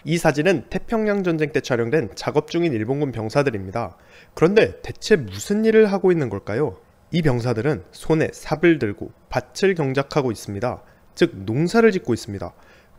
이 사진은 태평양 전쟁 때 촬영된 작업 중인 일본군 병사들입니다. 그런데 대체 무슨 일을 하고 있는 걸까요? 이 병사들은 손에 삽을 들고 밭을 경작하고 있습니다. 즉 농사를 짓고 있습니다.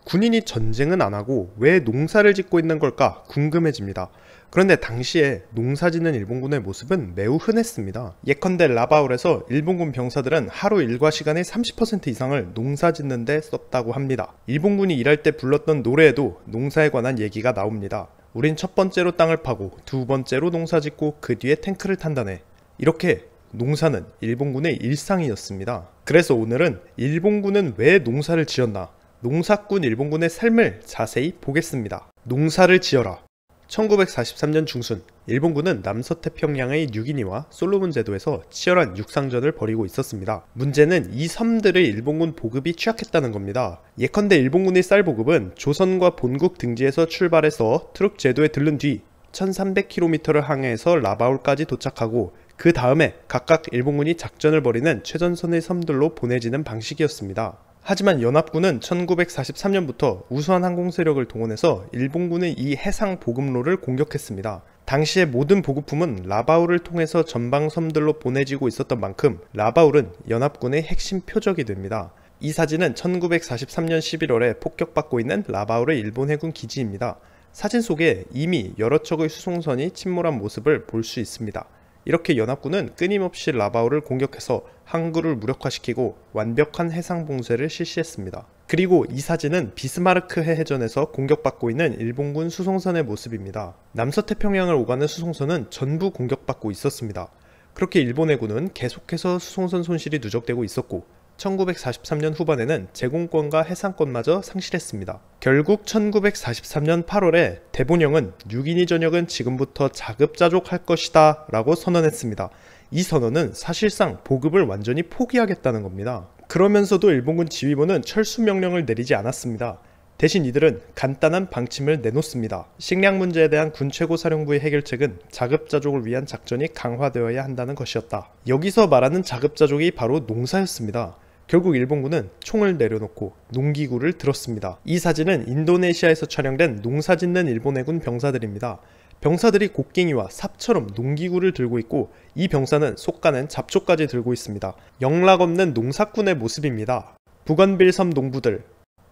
군인이 전쟁은 안 하고 왜 농사를 짓고 있는 걸까 궁금해집니다. 그런데 당시에 농사 짓는 일본군의 모습은 매우 흔했습니다. 예컨대 라바울에서 일본군 병사들은 하루 일과 시간의 30% 이상을 농사 짓는 데 썼다고 합니다. 일본군이 일할 때 불렀던 노래에도 농사에 관한 얘기가 나옵니다. 우린 첫 번째로 땅을 파고 두 번째로 농사 짓고 그 뒤에 탱크를 탄다네. 이렇게 농사는 일본군의 일상이었습니다. 그래서 오늘은 일본군은 왜 농사를 지었나? 농사꾼 일본군의 삶을 자세히 보겠습니다. 농사를 지어라. 1943년 중순, 일본군은 남서태평양의 뉴기니와 솔로몬 제도에서 치열한 육상전을 벌이고 있었습니다. 문제는 이 섬들의 일본군 보급이 취약했다는 겁니다. 예컨대 일본군의 쌀 보급은 조선과 본국 등지에서 출발해서 트룩 제도에 들른 뒤 1300km를 항해해서 라바울까지 도착하고 그 다음에 각각 일본군이 작전을 벌이는 최전선의 섬들로 보내지는 방식이었습니다. 하지만 연합군은 1943년부터 우수한 항공 세력을 동원해서 일본군의 이 해상 보급로를 공격했습니다. 당시의 모든 보급품은 라바울을 통해서 전방 섬들로 보내지고 있었던 만큼 라바울은 연합군의 핵심 표적이 됩니다. 이 사진은 1943년 11월에 폭격받고 있는 라바울의 일본 해군 기지입니다. 사진 속에 이미 여러 척의 수송선이 침몰한 모습을 볼 수 있습니다. 이렇게 연합군은 끊임없이 라바울을 공격해서 항구를 무력화시키고 완벽한 해상 봉쇄를 실시했습니다. 그리고 이 사진은 비스마르크 해전에서 공격받고 있는 일본군 수송선의 모습입니다. 남서태평양을 오가는 수송선은 전부 공격받고 있었습니다. 그렇게 일본 해군은 계속해서 수송선 손실이 누적되고 있었고 1943년 후반에는 제공권과 해상권마저 상실했습니다. 결국 1943년 8월에 대본령은 뉴기니 전역은 지금부터 자급자족할 것이다 라고 선언했습니다. 이 선언은 사실상 보급을 완전히 포기하겠다는 겁니다. 그러면서도 일본군 지휘부는 철수 명령을 내리지 않았습니다. 대신 이들은 간단한 방침을 내놓습니다. 식량 문제에 대한 군 최고사령부의 해결책은 자급자족을 위한 작전이 강화되어야 한다는 것이었다. 여기서 말하는 자급자족이 바로 농사였습니다. 결국 일본군은 총을 내려놓고 농기구를 들었습니다. 이 사진은 인도네시아에서 촬영된 농사 짓는 일본 해군 병사들입니다. 병사들이 곡괭이와 삽처럼 농기구를 들고 있고 이 병사는 속가는 잡초까지 들고 있습니다. 영락없는 농사꾼의 모습입니다. 부건빌섬 농부들,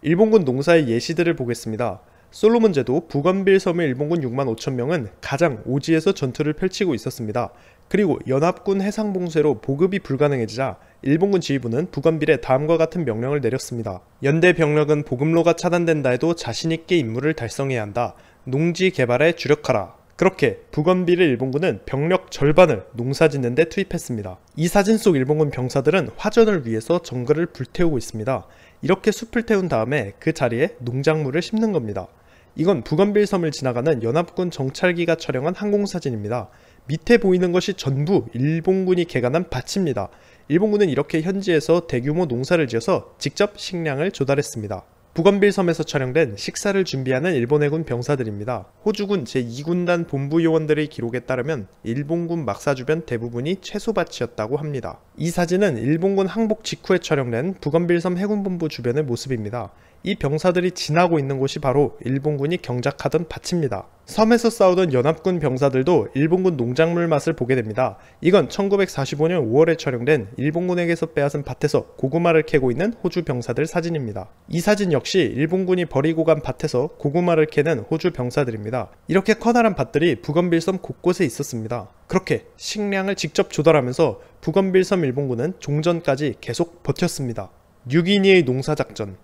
일본군 농사의 예시들을 보겠습니다. 솔로몬 제도 부건빌 섬의 일본군 65,000명은 가장 오지에서 전투를 펼치고 있었습니다. 그리고 연합군 해상 봉쇄로 보급이 불가능해지자 일본군 지휘부는 부건빌에 다음과 같은 명령을 내렸습니다. 연대 병력은 보급로가 차단된다 해도 자신있게 임무를 달성해야 한다. 농지 개발에 주력하라. 그렇게 부건빌의 일본군은 병력 절반을 농사 짓는 데 투입했습니다. 이 사진 속 일본군 병사들은 화전을 위해서 정글을 불태우고 있습니다. 이렇게 숲을 태운 다음에 그 자리에 농작물을 심는 겁니다. 이건 부건빌 섬을 지나가는 연합군 정찰기가 촬영한 항공사진입니다. 밑에 보이는 것이 전부 일본군이 개간한 밭입니다. 일본군은 이렇게 현지에서 대규모 농사를 지어서 직접 식량을 조달했습니다. 부건빌 섬에서 촬영된 식사를 준비하는 일본 해군 병사들입니다. 호주군 제2군단 본부 요원들의 기록에 따르면 일본군 막사 주변 대부분이 채소밭이었다고 합니다. 이 사진은 일본군 항복 직후에 촬영된 부건빌 섬 해군본부 주변의 모습입니다. 이 병사들이 지나고 있는 곳이 바로 일본군이 경작하던 밭입니다. 섬에서 싸우던 연합군 병사들도 일본군 농작물 맛을 보게 됩니다. 이건 1945년 5월에 촬영된 일본군에게서 빼앗은 밭에서 고구마를 캐고 있는 호주 병사들 사진입니다. 이 사진 역시 일본군이 버리고 간 밭에서 고구마를 캐는 호주 병사들입니다. 이렇게 커다란 밭들이 부건빌 섬 곳곳에 있었습니다. 그렇게 식량을 직접 조달하면서 부건빌 섬 일본군은 종전까지 계속 버텼습니다. 뉴기니의 농사작전.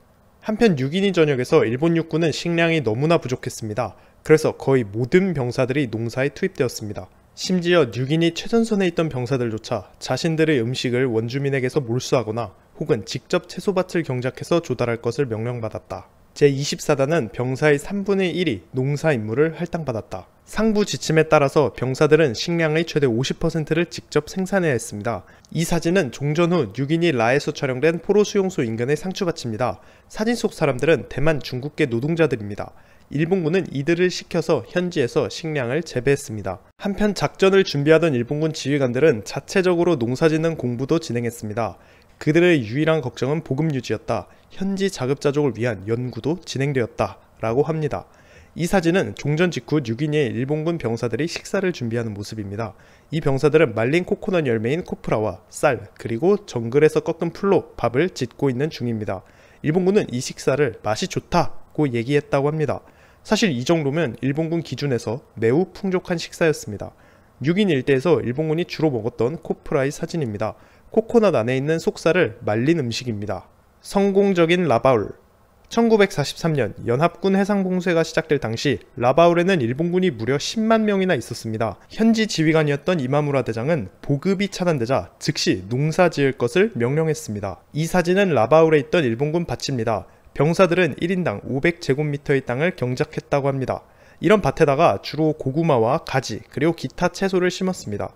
한편 뉴기니 전역에서 일본 육군은 식량이 너무나 부족했습니다. 그래서 거의 모든 병사들이 농사에 투입되었습니다. 심지어 뉴기니 최전선에 있던 병사들조차 자신들의 음식을 원주민에게서 몰수하거나 혹은 직접 채소밭을 경작해서 조달할 것을 명령받았다. 제24단은 병사의 3분의 1이 농사 임무를 할당받았다. 상부 지침에 따라서 병사들은 식량의 최대 50%를 직접 생산해야 했습니다. 이 사진은 종전 후 뉴기니 라에서 촬영된 포로 수용소 인근의 상추밭입니다. 사진 속 사람들은 대만 중국계 노동자들입니다. 일본군은 이들을 시켜서 현지에서 식량을 재배했습니다. 한편 작전을 준비하던 일본군 지휘관들은 자체적으로 농사짓는 공부도 진행했습니다. 그들의 유일한 걱정은 보급 유지였다. 현지 자급자족을 위한 연구도 진행되었다 라고 합니다. 이 사진은 종전 직후 6인의 일본군 병사들이 식사를 준비하는 모습입니다. 이 병사들은 말린 코코넛 열매인 코프라와 쌀, 그리고 정글에서 꺾은 풀로 밥을 짓고 있는 중입니다. 일본군은 이 식사를 맛이 좋다고 얘기했다고 합니다. 사실 이 정도면 일본군 기준에서 매우 풍족한 식사였습니다. 6인 일대에서 일본군이 주로 먹었던 코프라의 사진입니다. 코코넛 안에 있는 속살을 말린 음식입니다. 성공적인 라바울. 1943년 연합군 해상봉쇄가 시작될 당시 라바울에는 일본군이 무려 10만 명이나 있었습니다. 현지 지휘관이었던 이마무라 대장은 보급이 차단되자 즉시 농사 지을 것을 명령했습니다. 이 사진은 라바울에 있던 일본군 밭입니다. 병사들은 1인당 500제곱미터의 땅을 경작했다고 합니다. 이런 밭에다가 주로 고구마와 가지 그리고 기타 채소를 심었습니다.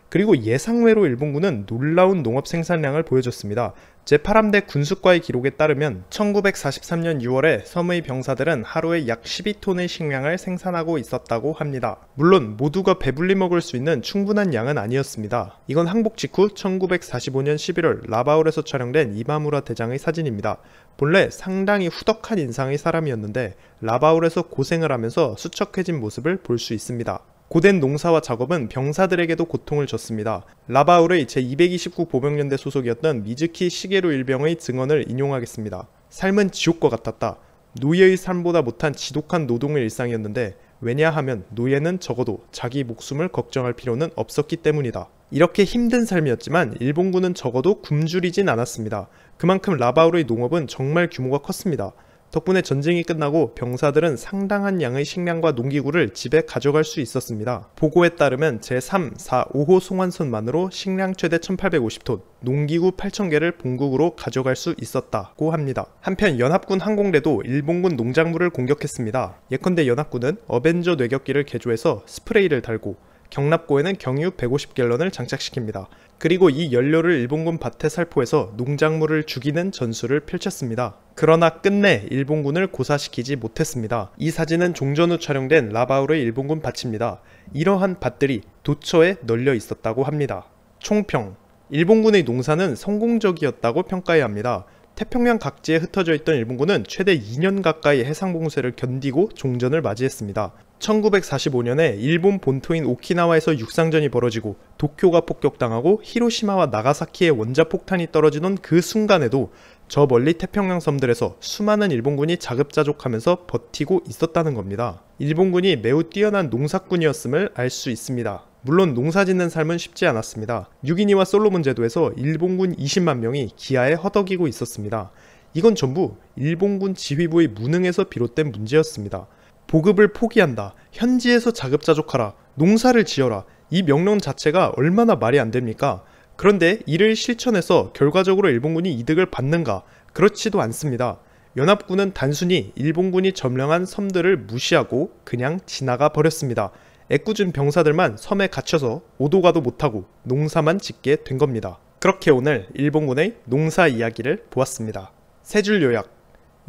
그리고 예상외로 일본군은 놀라운 농업 생산량을 보여줬습니다. 제8함대 군수과의 기록에 따르면 1943년 6월에 섬의 병사들은 하루에 약 12톤의 식량을 생산하고 있었다고 합니다. 물론 모두가 배불리 먹을 수 있는 충분한 양은 아니었습니다. 이건 항복 직후 1945년 11월 라바울에서 촬영된 이마무라 대장의 사진입니다. 본래 상당히 후덕한 인상의 사람이었는데 라바울에서 고생을 하면서 수척해진 모습을 볼 수 있습니다. 고된 농사와 작업은 병사들에게도 고통을 줬습니다. 라바울의 제229 보병연대 소속이었던 미즈키 시게루 일병의 증언을 인용하겠습니다. 삶은 지옥과 같았다. 노예의 삶보다 못한 지독한 노동의 일상이었는데 왜냐하면 노예는 적어도 자기 목숨을 걱정할 필요는 없었기 때문이다. 이렇게 힘든 삶이었지만 일본군은 적어도 굶주리진 않았습니다. 그만큼 라바울의 농업은 정말 규모가 컸습니다. 덕분에 전쟁이 끝나고 병사들은 상당한 양의 식량과 농기구를 집에 가져갈 수 있었습니다. 보고에 따르면 제3, 4, 5호 송환선만으로 식량 최대 1850톤, 농기구 8000개를 본국으로 가져갈 수 있었다고 합니다. 한편 연합군 항공대도 일본군 농작물을 공격했습니다. 예컨대 연합군은 어벤져 뇌격기를 개조해서 스프레이를 달고 경납고에는 경유 150갤런을 장착시킵니다. 그리고 이 연료를 일본군 밭에 살포해서 농작물을 죽이는 전술을 펼쳤습니다. 그러나 끝내 일본군을 고사시키지 못했습니다. 이 사진은 종전 후 촬영된 라바울의 일본군 밭입니다. 이러한 밭들이 도처에 널려 있었다고 합니다. 총평. 일본군의 농사는 성공적이었다고 평가해야 합니다. 태평양 각지에 흩어져 있던 일본군은 최대 2년 가까이 해상봉쇄를 견디고 종전을 맞이했습니다. 1945년에 일본 본토인 오키나와에서 육상전이 벌어지고 도쿄가 폭격당하고 히로시마와 나가사키에 원자폭탄이 떨어지던 그 순간에도 저 멀리 태평양 섬들에서 수많은 일본군이 자급자족하면서 버티고 있었다는 겁니다. 일본군이 매우 뛰어난 농사꾼이었음을 알 수 있습니다. 물론 농사짓는 삶은 쉽지 않았습니다. 뉴기니와 솔로몬 제도에서 일본군 20만 명이 기아에 허덕이고 있었습니다. 이건 전부 일본군 지휘부의 무능에서 비롯된 문제였습니다. 보급을 포기한다, 현지에서 자급자족하라, 농사를 지어라, 이 명령 자체가 얼마나 말이 안 됩니까? 그런데 이를 실천해서 결과적으로 일본군이 이득을 받는가? 그렇지도 않습니다. 연합군은 단순히 일본군이 점령한 섬들을 무시하고 그냥 지나가 버렸습니다. 애꿎은 병사들만 섬에 갇혀서 오도 가도 못하고 농사만 짓게 된 겁니다. 그렇게 오늘 일본군의 농사 이야기를 보았습니다. 세 줄 요약.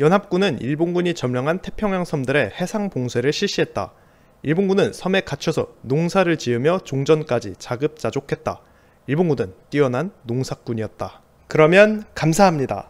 연합군은 일본군이 점령한 태평양 섬들의 해상 봉쇄를 실시했다. 일본군은 섬에 갇혀서 농사를 지으며 종전까지 자급자족했다. 일본군은 뛰어난 농사꾼이었다. 그러면 감사합니다.